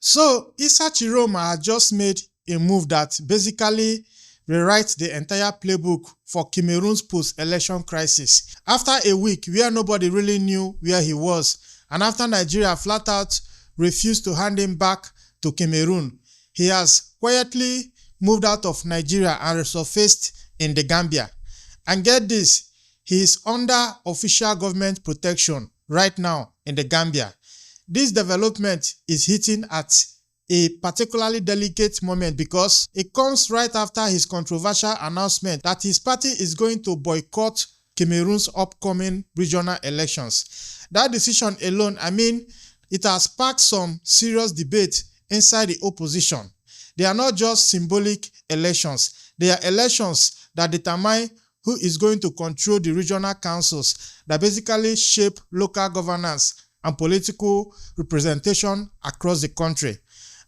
So Issa Tchiroma has just made a move that basically rewrites the entire playbook for Cameroon's post-election crisis. After a week where nobody really knew where he was, and after Nigeria flat out refused to hand him back to Cameroon, he has quietly moved out of Nigeria and resurfaced in the Gambia. And get this, he is under official government protection right now in the Gambia. This development is hitting at a particularly delicate moment because it comes right after his controversial announcement that his party is going to boycott Cameroon's upcoming regional elections. That decision alone, it has sparked some serious debate inside the opposition. They are not just symbolic elections. They are elections that determine who is going to control the regional councils that basically shape local governance and political representation across the country.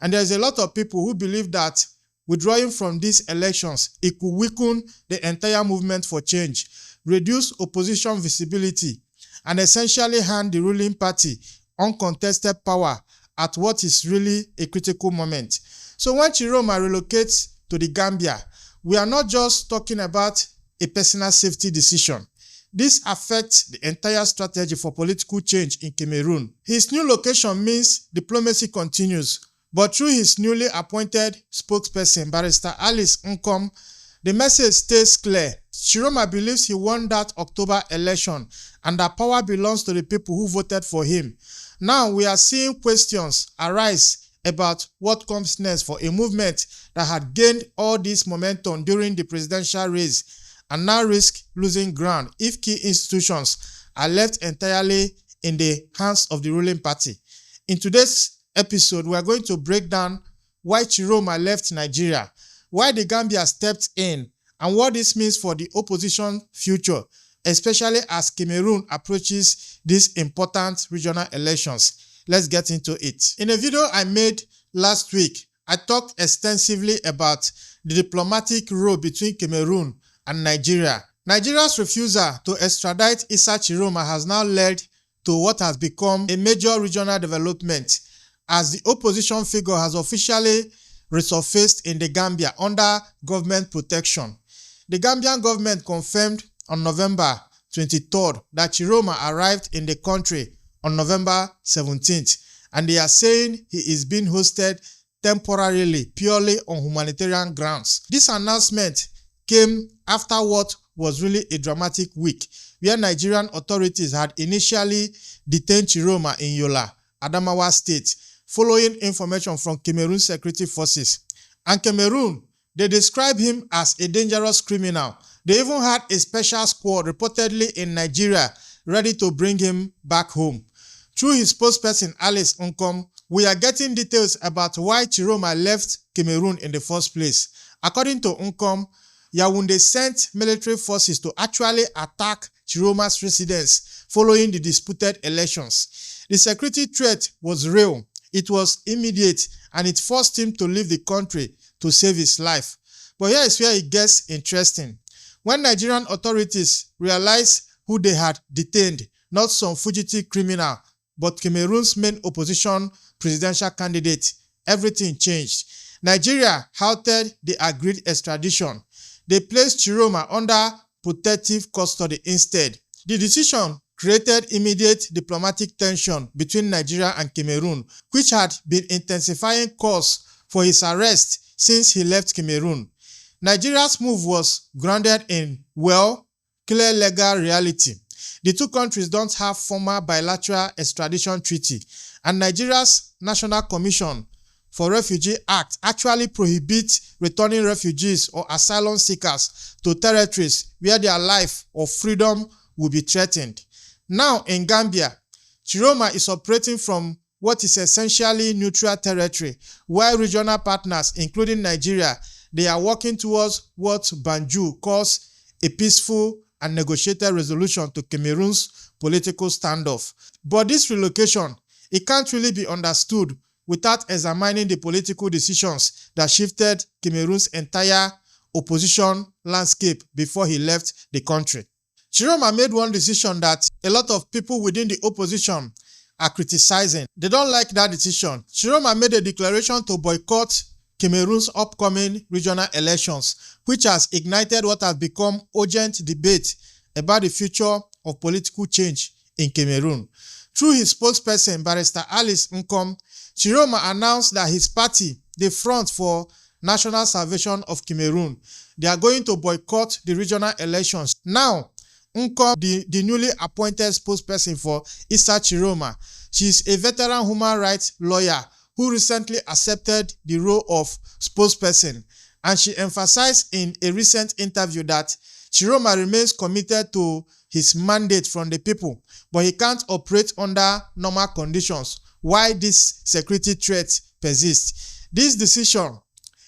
And there's a lot of people who believe that withdrawing from these elections, it could weaken the entire movement for change, reduce opposition visibility, and essentially hand the ruling party uncontested power at what is really a critical moment. So when Tchiroma relocates to the Gambia, we are not just talking about a personal safety decision. This affects the entire strategy for political change in Cameroon. His new location means diplomacy continues, but through his newly appointed spokesperson, Barrister Alice Nkom, the message stays clear. Tchiroma believes he won that October election and that power belongs to the people who voted for him. Now we are seeing questions arise about what comes next for a movement that had gained all this momentum during the presidential race and now risk losing ground if key institutions are left entirely in the hands of the ruling party. In today's episode, we are going to break down why Tchiroma left Nigeria, why the Gambia stepped in, and what this means for the opposition future, especially as Cameroon approaches these important regional elections. Let's get into it. In a video I made last week, I talked extensively about the diplomatic row between Cameroon and Nigeria. Nigeria's refusal to extradite Issa Tchiroma has now led to what has become a major regional development as the opposition figure has officially resurfaced in the Gambia under government protection. The Gambian government confirmed on November 23rd that Tchiroma arrived in the country on November 17th, and they are saying he is being hosted temporarily purely on humanitarian grounds. This announcement came after what was really a dramatic week where Nigerian authorities had initially detained Tchiroma in Yola, Adamawa State, following information from Cameroon security forces. And Cameroon, they described him as a dangerous criminal. They even had a special squad reportedly in Nigeria ready to bring him back home. Through his spokesperson Alice Nkom, we are getting details about why Tchiroma left Cameroon in the first place. According to Nkom, Yaoundé sent military forces to actually attack Tchiroma's residence following the disputed elections. The security threat was real, it was immediate, and it forced him to leave the country to save his life. But here is where it gets interesting. When Nigerian authorities realized who they had detained, not some fugitive criminal, but Cameroon's main opposition presidential candidate, everything changed. Nigeria halted the agreed extradition. They placed Tchiroma under protective custody instead. The decision created immediate diplomatic tension between Nigeria and Cameroon, which had been intensifying calls for his arrest since he left Cameroon. Nigeria's move was grounded in, clear legal reality. The two countries don't have formal bilateral extradition treaty, and Nigeria's National Commission for Refugee Act actually prohibits returning refugees or asylum seekers to territories where their life or freedom will be threatened. Now in Gambia, Tchiroma is operating from what is essentially neutral territory, while regional partners, including Nigeria, they are working towards what Banjul calls a peaceful and negotiated resolution to Cameroon's political standoff. But this relocation, it can't really be understood without examining the political decisions that shifted Cameroon's entire opposition landscape before he left the country. Tchiroma made one decision that a lot of people within the opposition are criticizing. They don't like that decision. Tchiroma made a declaration to boycott Cameroon's upcoming regional elections, which has ignited what has become urgent debate about the future of political change in Cameroon. Through his spokesperson, Barrister Alice Nkom, Tchiroma announced that his party, the Front for National Salvation of Cameroon, they are going to boycott the regional elections. Now, Nkom, the newly appointed spokesperson for Issa Tchiroma, she is a veteran human rights lawyer who recently accepted the role of spokesperson, and she emphasized in a recent interview that Tchiroma remains committed to his mandate from the people, but he can't operate under normal conditions while this security threat persists. This decision,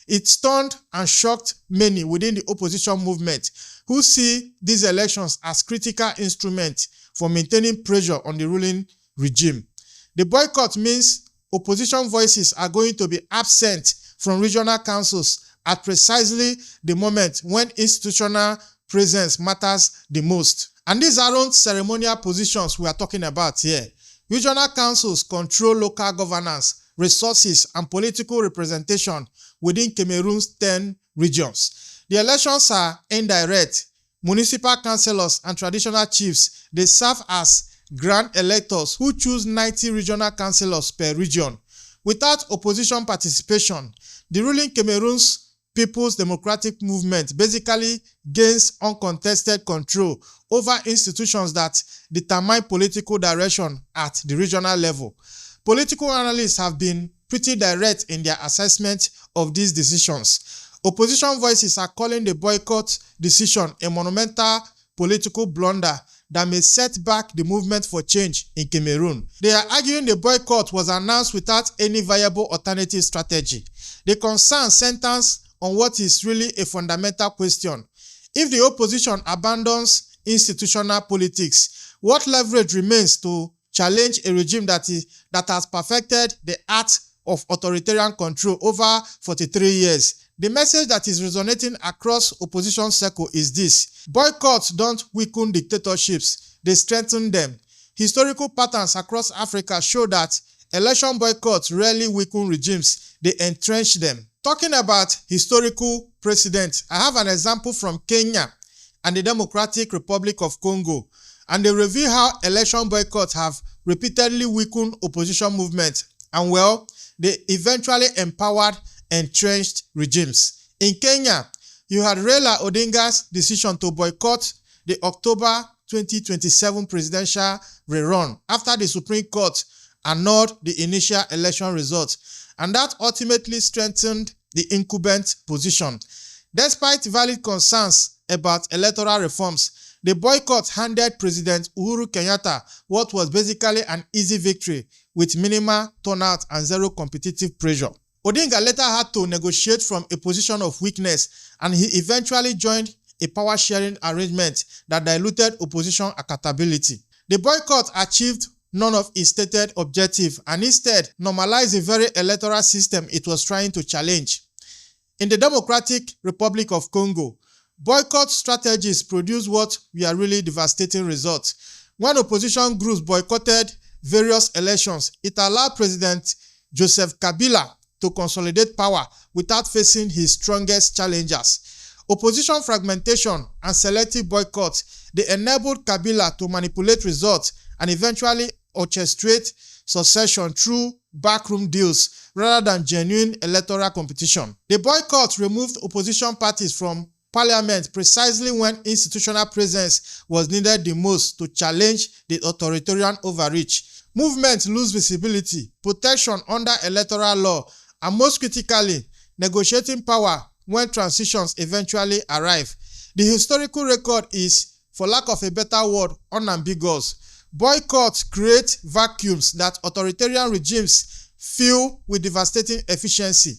it stunned and shocked many within the opposition movement who see these elections as critical instruments for maintaining pressure on the ruling regime. The boycott means opposition voices are going to be absent from regional councils at precisely the moment when institutional presence matters the most. And these aren't ceremonial positions we are talking about here. Regional councils control local governance, resources, and political representation within Cameroon's 10 regions. The elections are indirect. Municipal councillors and traditional chiefs, they serve as grand electors who choose 90 regional councillors per region. Without opposition participation, the ruling Cameroon's People's Democratic Movement basically gains uncontested control over institutions that determine political direction at the regional level. Political analysts have been pretty direct in their assessment of these decisions. Opposition voices are calling the boycott decision a monumental political blunder that may set back the movement for change in Cameroon. They are arguing the boycott was announced without any viable alternative strategy. The concern centers on what is really a fundamental question. If the opposition abandons institutional politics, what leverage remains to challenge a regime that has perfected the art of authoritarian control over 43 years? The message that is resonating across opposition circle is this: boycotts don't weaken dictatorships, they strengthen them. Historical patterns across Africa show that election boycotts rarely weaken regimes, they entrench them. Talking about historical precedent, I have an example from Kenya and the Democratic Republic of Congo, and they reveal how election boycotts have repeatedly weakened opposition movements, and well, they eventually empowered entrenched regimes. In Kenya, you had Raila Odinga's decision to boycott the October 2027 presidential rerun after the Supreme Court annulled the initial election results, and that ultimately strengthened the incumbent position. Despite valid concerns about electoral reforms, the boycott handed President Uhuru Kenyatta what was basically an easy victory with minimal turnout and zero competitive pressure. Odinga later had to negotiate from a position of weakness, and he eventually joined a power-sharing arrangement that diluted opposition accountability. The boycott achieved none of its stated objective and instead normalized the very electoral system it was trying to challenge. In the Democratic Republic of Congo, boycott strategies produced what were really devastating results. When opposition groups boycotted various elections, it allowed President Joseph Kabila to consolidate power without facing his strongest challengers. Opposition fragmentation and selective boycotts, they enabled Kabila to manipulate results and eventually orchestrate succession through backroom deals rather than genuine electoral competition. The boycott removed opposition parties from parliament precisely when institutional presence was needed the most to challenge the authoritarian overreach. Movements lose visibility, protection under electoral law, and most critically, negotiating power when transitions eventually arrive. The historical record is, for lack of a better word, unambiguous. Boycotts create vacuums that authoritarian regimes fill with devastating efficiency.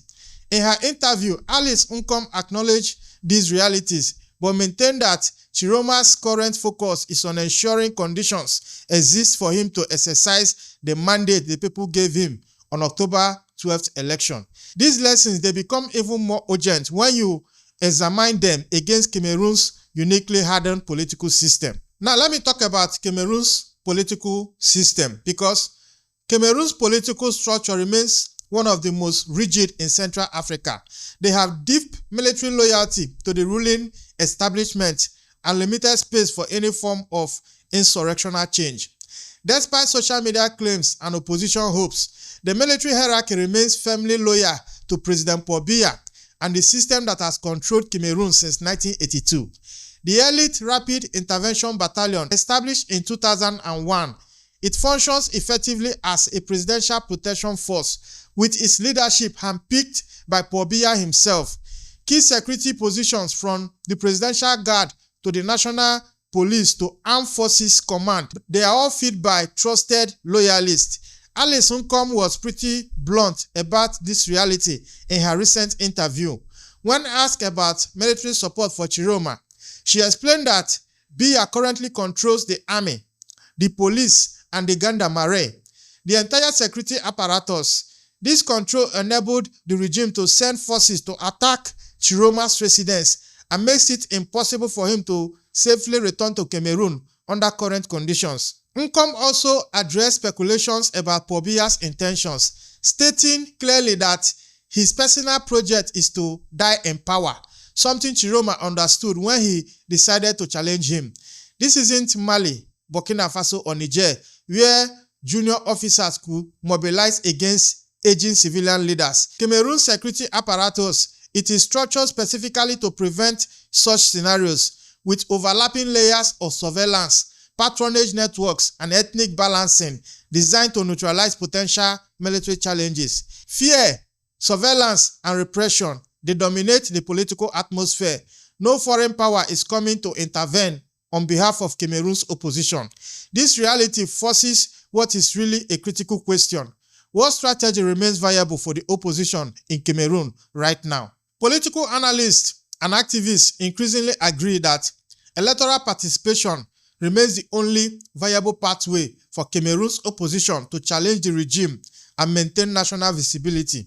In her interview, Alice Nkom acknowledged these realities, but maintained that Tchiroma's current focus is on ensuring conditions exist for him to exercise the mandate the people gave him on October 12th election. These lessons, they become even more urgent when you examine them against Cameroon's uniquely hardened political system. Now, let me talk about Cameroon's political system, because Cameroon's political structure remains one of the most rigid in Central Africa. They have deep military loyalty to the ruling establishment and limited space for any form of insurrectional change. Despite social media claims and opposition hopes, the military hierarchy remains firmly loyal to President Paul Biya and the system that has controlled Cameroon since 1982. The Elite Rapid Intervention Battalion, established in 2001, it functions effectively as a presidential protection force, with its leadership handpicked by Paul Biya himself. Key security positions from the Presidential Guard to the National Police to Armed Forces Command, they are all fed by trusted loyalists. Alice Nkom was pretty blunt about this reality in her recent interview. When asked about military support for Tchiroma, she explained that Biya currently controls the army, the police, and the gendarmerie, the entire security apparatus. This control enabled the regime to send forces to attack Tchiroma's residence and makes it impossible for him to safely return to Cameroon under current conditions. Nkom also addressed speculations about Paul Biya's intentions, stating clearly that his personal project is to die in power, something Tchiroma understood when he decided to challenge him. This isn't Mali, Burkina Faso, or Niger, where junior officers could mobilize against aging civilian leaders. Cameroon's security apparatus, it is structured specifically to prevent such scenarios, with overlapping layers of surveillance, patronage networks, and ethnic balancing designed to neutralize potential military challenges. Fear, surveillance, and repression, they dominate the political atmosphere. No foreign power is coming to intervene on behalf of Cameroon's opposition. This reality forces what is really a critical question. What strategy remains viable for the opposition in Cameroon right now? Political analysts and activists increasingly agree that electoral participation remains the only viable pathway for Cameroon's opposition to challenge the regime and maintain national visibility.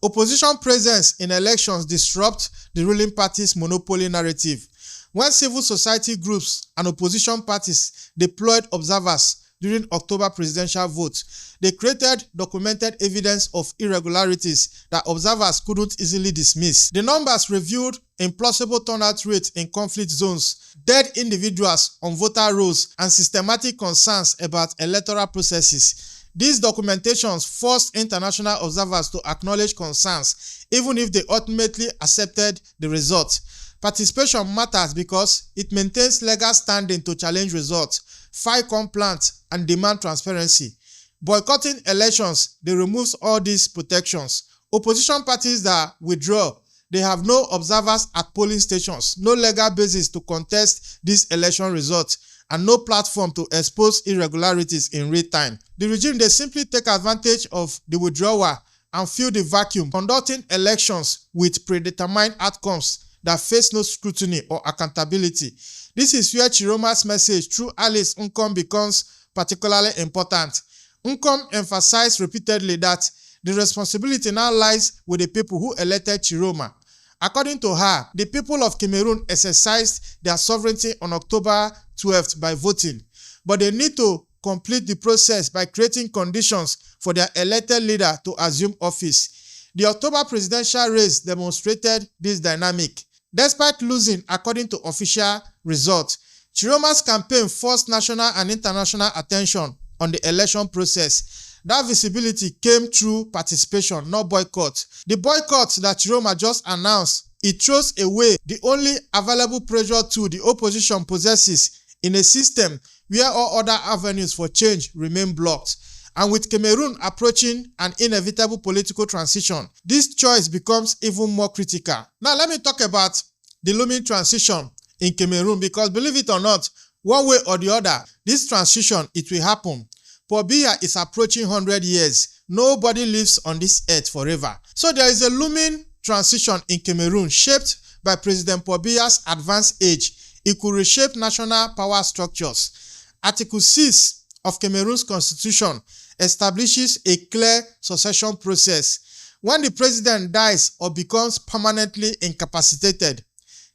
Opposition presence in elections disrupts the ruling party's monopoly narrative. When civil society groups and opposition parties deployed observers during October presidential votes, they created documented evidence of irregularities that observers couldn't easily dismiss. The numbers revealed implausible turnout rates in conflict zones, dead individuals on voter rolls, and systematic concerns about electoral processes. These documentations forced international observers to acknowledge concerns, even if they ultimately accepted the result. Participation matters because it maintains legal standing to challenge results, fight complaints, and demand transparency. Boycotting elections, they removes all these protections. Opposition parties that withdraw, they have no observers at polling stations, no legal basis to contest these election results, and no platform to expose irregularities in real time. The regime, they simply take advantage of the withdrawal and fill the vacuum, conducting elections with predetermined outcomes that face no scrutiny or accountability. This is where Tchiroma's message through Alice Nkom becomes particularly important. Nkom emphasized repeatedly that the responsibility now lies with the people who elected Tchiroma. According to her, the people of Cameroon exercised their sovereignty on October 12th by voting, but they need to complete the process by creating conditions for their elected leader to assume office. The October presidential race demonstrated this dynamic. Despite losing according to official results, Tchiroma's campaign forced national and international attention on the election process. That visibility came through participation, not boycott. The boycott that Tchiroma just announced, it throws away the only available pressure tool the opposition possesses in a system where all other avenues for change remain blocked. And with Cameroon approaching an inevitable political transition, this choice becomes even more critical. Now, let me talk about the looming transition in Cameroon, because believe it or not, one way or the other, this transition, it will happen. Paul Biya is approaching 100 years. Nobody lives on this earth forever. So there is a looming transition in Cameroon shaped by President Paul Biya's advanced age. It could reshape national power structures. Article 6 of Cameroon's constitution establishes a clear succession process. When the president dies or becomes permanently incapacitated,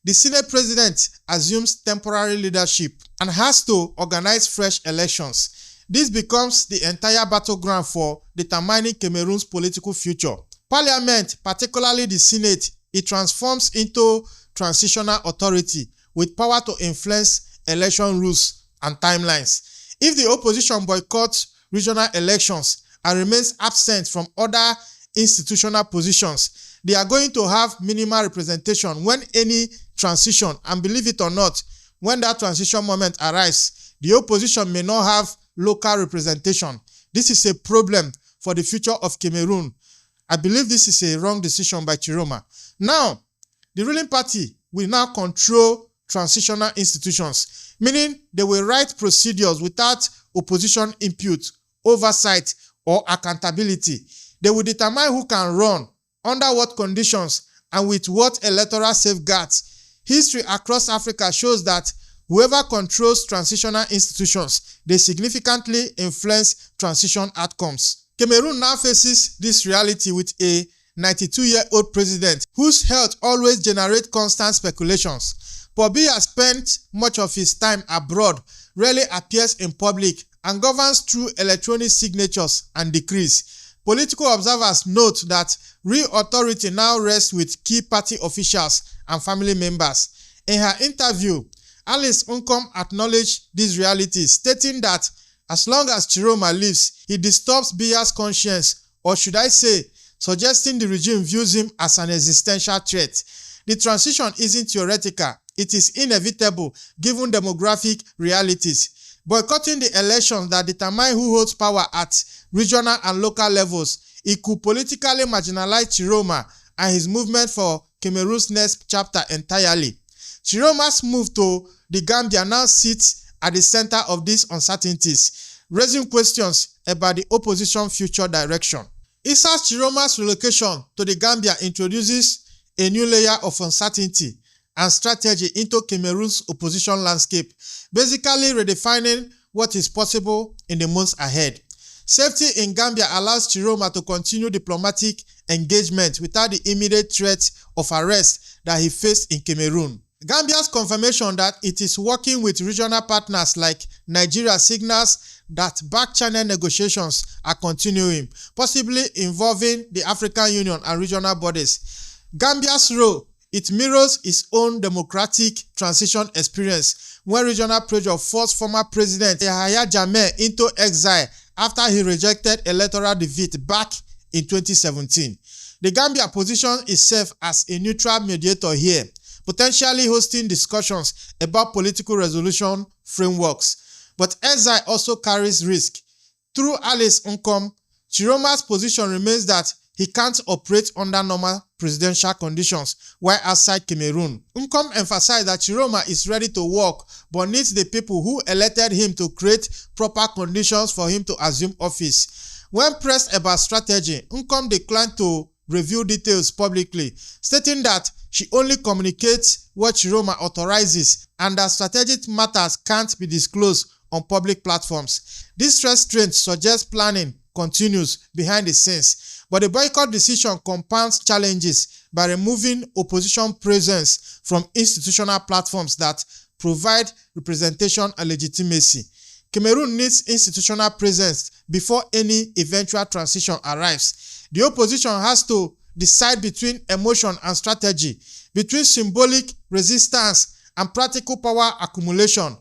the Senate president assumes temporary leadership and has to organize fresh elections. This becomes the entire battleground for determining Cameroon's political future. Parliament, particularly the Senate, it transforms into transitional authority with power to influence election rules and timelines. If the opposition boycotts regional elections and remains absent from other institutional positions, they are going to have minimal representation when any transition, and believe it or not, when that transition moment arrives, the opposition may not have local representation. This is a problem for the future of Cameroon. I believe this is a wrong decision by Tchiroma. Now, the ruling party will now control transitional institutions, meaning they will write procedures without opposition input, oversight, or accountability. They will determine who can run, under what conditions, and with what electoral safeguards. History across Africa shows that whoever controls transitional institutions, they significantly influence transition outcomes. Cameroon now faces this reality with a 92-year-old president whose health always generates constant speculations. Paul Biya spent much of his time abroad, rarely appears in public, and governs through electronic signatures and decrees. Political observers note that real authority now rests with key party officials and family members. In her interview, Alice Nkom acknowledged these realities, stating that as long as Tchiroma lives, he disturbs Biya's conscience, or should I say, suggesting the regime views him as an existential threat. The transition isn't theoretical, it is inevitable given demographic realities. Boycotting the elections that determine who holds power at regional and local levels, it could politically marginalize Tchiroma and his movement for Cameroon's next chapter entirely. Tchiroma's move to the Gambia now sits at the center of these uncertainties, raising questions about the opposition's future direction. Issa Tchiroma's relocation to the Gambia introduces a new layer of uncertainty and strategy into Cameroon's opposition landscape, basically redefining what is possible in the months ahead. Safety in Gambia allows Tchiroma to continue diplomatic engagement without the immediate threat of arrest that he faced in Cameroon. Gambia's confirmation that it is working with regional partners like Nigeria signals that back-channel negotiations are continuing, possibly involving the African Union and regional bodies. Gambia's role, it mirrors its own democratic transition experience when regional pressure forced former President Yahya Jammeh into exile after he rejected electoral defeat back in 2017. The Gambia positions itself as a neutral mediator here, potentially hosting discussions about political resolution frameworks. But exile also carries risk. Through Alice Nkom, Tchiroma's position remains that he can't operate under normal presidential conditions while outside Cameroon. Nkom emphasized that Tchiroma is ready to work but needs the people who elected him to create proper conditions for him to assume office. When pressed about strategy, Nkom declined to reveal details publicly, stating that she only communicates what Tchiroma authorizes and that strategic matters can't be disclosed on public platforms. This restraint suggests planning continues behind the scenes, but the boycott decision compounds challenges by removing opposition presence from institutional platforms that provide representation and legitimacy. Cameroon needs institutional presence before any eventual transition arrives. The opposition has to decide between emotion and strategy, between symbolic resistance and practical power accumulation.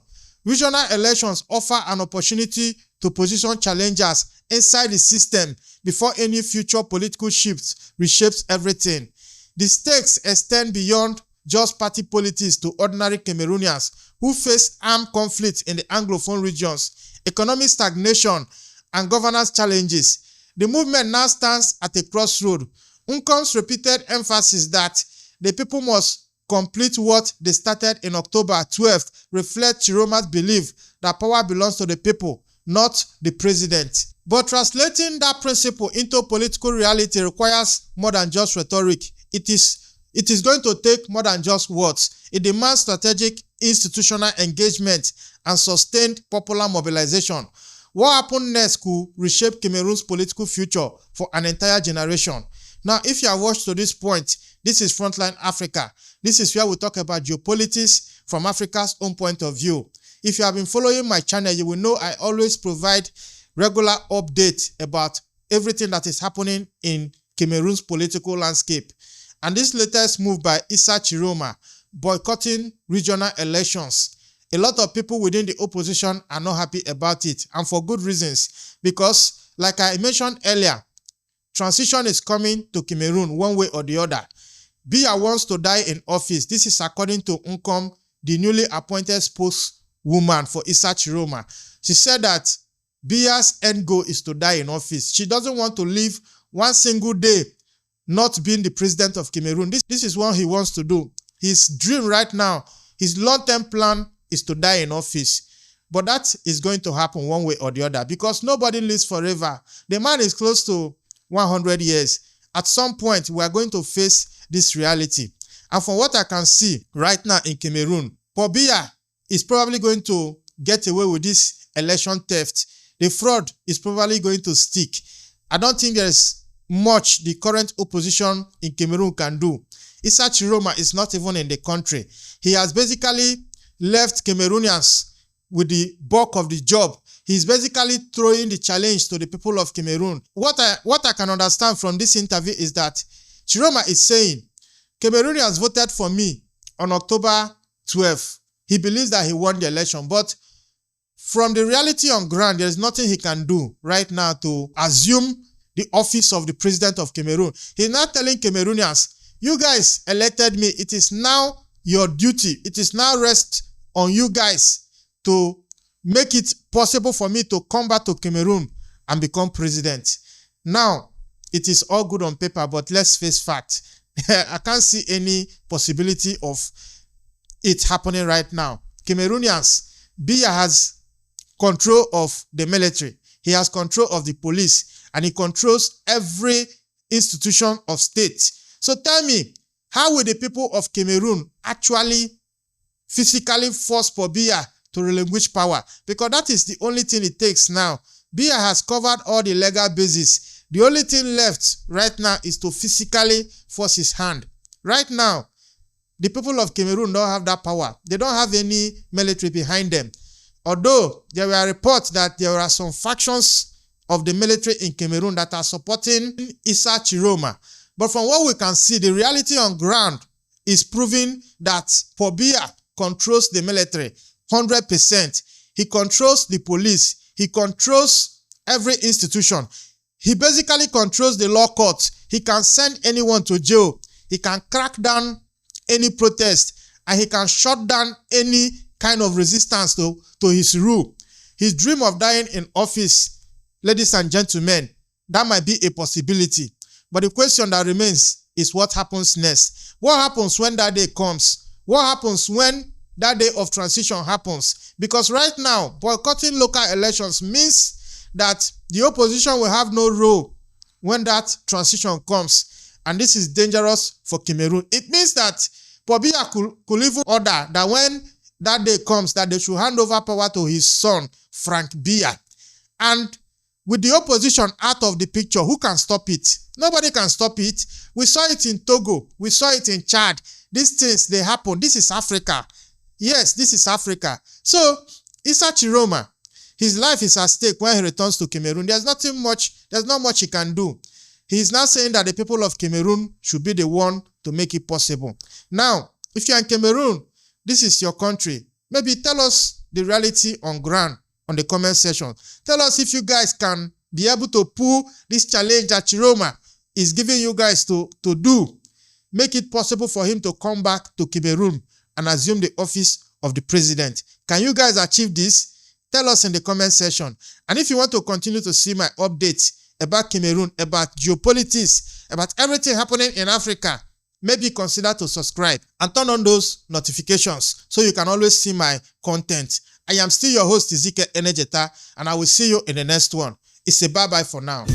Regional elections offer an opportunity to position challengers inside the system before any future political shift reshapes everything. The stakes extend beyond just party politics to ordinary Cameroonians who face armed conflict in the Anglophone regions, economic stagnation, and governance challenges. The movement now stands at a crossroad. Nkom's repeated emphasis that the people must complete what they started in October 12th reflects Tchiroma's belief that power belongs to the people, not the president. But translating that principle into political reality requires more than just rhetoric. It is going to take more than just words. It demands strategic institutional engagement and sustained popular mobilization. What happened next could reshape Cameroon's political future for an entire generation. Now, if you have watched to this point, this is Frontline Africa. This is where we talk about geopolitics from Africa's own point of view. If you have been following my channel, you will know I always provide regular updates about everything that is happening in Cameroon's political landscape. And this latest move by Issa Tchiroma, boycotting regional elections, a lot of people within the opposition are not happy about it, and for good reasons. Because, like I mentioned earlier, transition is coming to Cameroon one way or the other. Biya wants to die in office. This is according to Nkom, the newly appointed spokeswoman for Issa Tchiroma. She said that Biya's end goal is to die in office. She doesn't want to live one single day not being the president of Cameroon. This is what he wants to do. His dream right now, his long-term plan is to die in office. But that is going to happen one way or the other because nobody lives forever. The man is close to 100 years. At some point, we are going to face this reality. And from what I can see right now in Cameroon, Paul Biya is probably going to get away with this election theft. The fraud is probably going to stick. I don't think there's much the current opposition in Cameroon can do. Issa Tchiroma is not even in the country. He has basically left Cameroonians with the bulk of the job. He's basically throwing the challenge to the people of Cameroon. What I can understand from this interview is that Tchiroma is saying, Cameroonians voted for me on October 12th. He believes that he won the election, but from the reality on ground, there is nothing he can do right now to assume the office of the president of Cameroon. He's not telling Cameroonians, you guys elected me. It is now your duty. It is now rest on you guys to make it possible for me to come back to Cameroon and become president. Now, it is all good on paper, but let's face fact. I can't see any possibility of it happening right now. Cameroonians, Biya has control of the military. He has control of the police, and he controls every institution of state. So tell me, how will the people of Cameroon actually physically force for Biya to relinquish power? Because that is the only thing it takes now. Biya has covered all the legal bases. The only thing left right now is to physically force his hand. Right now, the people of Cameroon don't have that power. They don't have any military behind them. Although there were reports that there are some factions of the military in Cameroon that are supporting Issa Tchiroma. But from what we can see, the reality on ground is proving that Paul Biya controls the military 100%. He controls the police. He controls every institution. He basically controls the law court. He can send anyone to jail. He can crack down any protest, and he can shut down any kind of resistance to his rule. His dream of dying in office, ladies and gentlemen, that might be a possibility. But the question that remains is what happens next? What happens when that day comes? What happens when that day of transition happens? Because right now, boycotting local elections means that the opposition will have no role when that transition comes. And this is dangerous for Cameroon. It means that Paul Biya could even order that when that day comes, that they should hand over power to his son, Frank Biya. And with the opposition out of the picture, who can stop it? Nobody can stop it. We saw it in Togo. We saw it in Chad. These things, they happen. This is Africa. Yes, this is Africa. So, Issa Tchiroma, his life is at stake when he returns to Cameroon. There's not much he can do. He is now saying that the people of Cameroon should be the one to make it possible. Now, if you're in Cameroon, this is your country. Maybe tell us the reality on ground on the comment section. Tell us if you guys can be able to pull this challenge that Tchiroma is giving you guys to do. Make it possible for him to come back to Cameroon and assume the office of the president. Can you guys achieve this? Tell us in the comment section. And if you want to continue to see my updates about Cameroon, about geopolitics, about everything happening in Africa, maybe consider to subscribe and turn on those notifications so you can always see my content. I am still your host, Ezekiel Enejeta, and I will see you in the next one. It's a bye-bye for now.